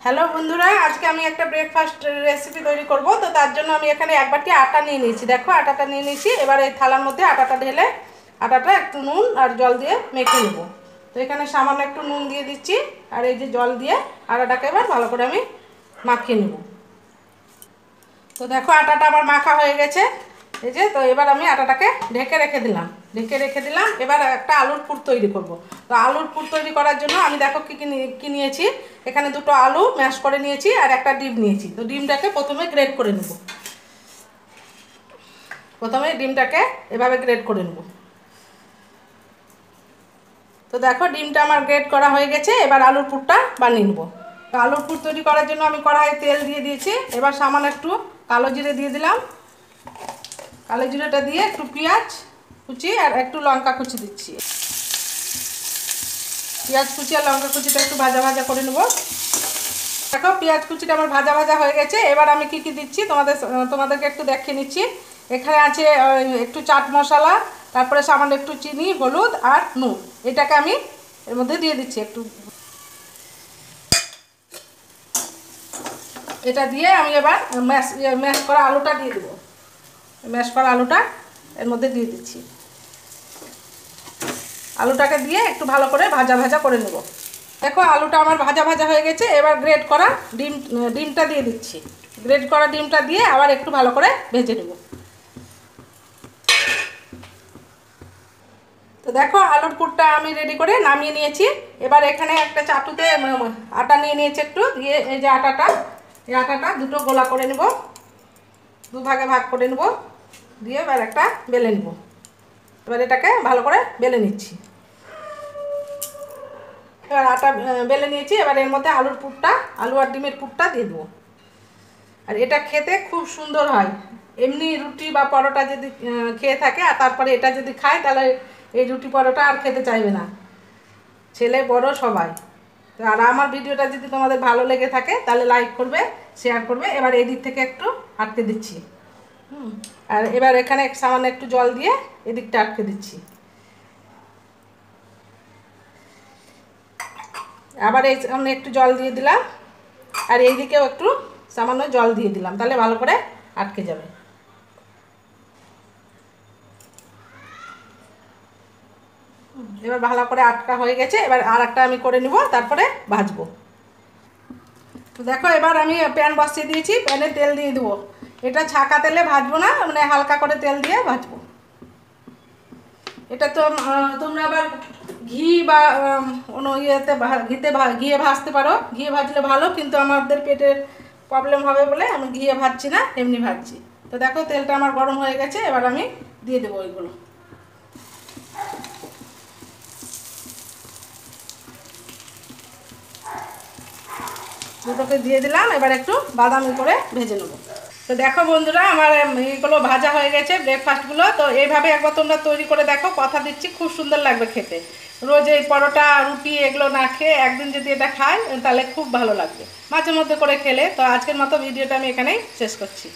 Hello বন্ধুরা, আজকে আমি একটা ব্রেকফাস্ট রেসিপি তৈরি করব। তো তার জন্য আমি এখানে এক বাটি আটা নিয়ে নিয়েছি। দেখো আটাটা নিয়ে নিয়েছি। এবার এই থালার মধ্যে আটাটা ঢেলে আটাটা একটু নুন আর জল দিয়ে মেখে নেব। তো এখানে সামান্য একটু নুন দিয়ে দিচ্ছি আর এই যে জল দিয়ে আটাটাকে এবার ভালো করে আমি মাখিয়ে নেব। তো দেখো আটাটা আমার মাখা হয়ে গেছে। এই যে, তো এবার আমি আটাটাকে ঢেকে রেখে দিলাম। এবার একটা আলুর পুর তৈরি করব। তো আলুর পুর তৈরি করার জন্য আমি দেখো কি নিয়েছি। এখানে দুটো আলু ম্যাশ করে নিয়েছি আর একটা ডিম নিয়েছি। তো ডিমটাকে প্রথমে গ্রেট করে নেব। প্রথমে ডিমটাকে এভাবে গ্রেট করে নেব। তো দেখো ডিমটা আমার গ্রেট করা হয়ে গেছে। এবার আলুর পুরটা বানিয়ে নেব। তো আলুর পুর তৈরি করার জন্য আমি কড়াইয়ে তেল দিয়ে দিয়েছি। এবার সামান্য একটু কালো জিরে দিয়ে দিলাম। কালো জিরাটা দিয়ে একটু পেঁয়াজ কুচি আর একটু লঙ্কা কুচি দিচ্ছি। পেঁয়াজ কুচি আর লঙ্কা কুচিটা একটু ভাজা ভাজা করে নেব। দেখো পেঁয়াজ কুচিটা আমার ভাজা ভাজা হয়ে গেছে। এবার আমি কি কি দিচ্ছি তোমাদেরকে একটু দেখিয়ে নিচ্ছি। এখানে আছে একটু চাট মশলা, তারপরে সামান্য একটু চিনি, হলুদ আর নুন। এটাকে আমি এর মধ্যে দিয়ে দিচ্ছি একটু। এটা দিয়ে আমি এবার ম্যাশ করা আলুটা দিয়ে দেবো। ম্যাশ করা আলুটা এর মধ্যে দিয়ে দিচ্ছি। আলুটাকে দিয়ে একটু ভালো করে ভাজা ভাজা করে নেব। দেখো আলুটা আমার ভাজা ভাজা হয়ে গেছে। এবার গ্রেট করা ডিমটা দিয়ে দিচ্ছি। গ্রেট করা ডিমটা দিয়ে আবার একটু ভালো করে ভেজে নেব। তো দেখো আলুর পুরটা আমি রেডি করে নামিয়ে নিয়েছি। এবার এখানে একটা চাটুতে আটা নিয়ে নিয়েছি একটু দিয়ে, এই যে এই আটাটা দুটো গোলা করে নেব, দুভাগে ভাগ করে নেব, দিয়ে এবার একটা বেলে নেব। এবার এটাকে ভালো করে বেলে নিচ্ছি। এবার আটা বেলে নিয়েছি। এবার এর মধ্যে আলু আর ডিমের পুরটা দিয়ে দেবো। আর এটা খেতে খুব সুন্দর হয়। এমনি রুটি বা পরোটা যদি খেয়ে থাকে আর তারপরে এটা যদি খায়, তাহলে এই রুটি পরোটা আর খেতে চাইবে না, ছেলে বড় সবাই। তো আর আমার ভিডিওটা যদি তোমাদের ভালো লেগে থাকে তাহলে লাইক করবে, শেয়ার করবে। এবার এই দিক থেকে একটু আটকে দিচ্ছি। আর এবার এখানে সামান্য একটু জল দিয়ে এদিকটা আটকে দিচ্ছি। আবার এই সামনে একটু জল দিয়ে দিলাম আর এই দিকেও একটু সামান্য জল দিয়ে দিলাম, তাহলে ভালো করে আটকে যাবে। এবার ভালো করে আটকা হয়ে গেছে। এবার আর একটা আমি করে নিব, তারপরে ভাজবো। তো দেখো এবার আমি প্যান বসিয়ে দিয়েছি। প্যানে তেল দিয়ে দেবো। এটা ছাকা তেলে ভাজবো না, মানে হালকা করে তেল দিয়ে ভাজবো। এটা তো তোমরা আবার ঘি বা অন্য ইয়েতে ঘিয়ে ভাজতে পারো। ঘিয়ে ভাজলে ভালো, কিন্তু আমাদের পেটের প্রবলেম হবে বলে আমি ঘিয়ে ভাজছি না, এমনি ভাজছি। তো দেখো তেলটা আমার গরম হয়ে গেছে। এবার আমি দিয়ে দেবো ওইগুলো। দুটোকে দিয়ে দিলাম। এবার একটু বাদামি করে ভেজে নেবো। তো দেখো বন্ধুরা, আমার এইগুলো ভাজা হয়ে গেছে, ব্রেকফাস্টগুলো। তো এইভাবে একবার তোমরা তৈরি করে দেখো, কথা দিচ্ছি খুব সুন্দর লাগবে খেতে। রোজ এই পরোটা রুটি এগুলো না খেয়ে একদিন যদি এটা খায় তাহলে খুব ভালো লাগবে, মাঝে মধ্যে করে খেলে। তো আজকের মতো ভিডিওটা আমি এখানেই শেষ করছি।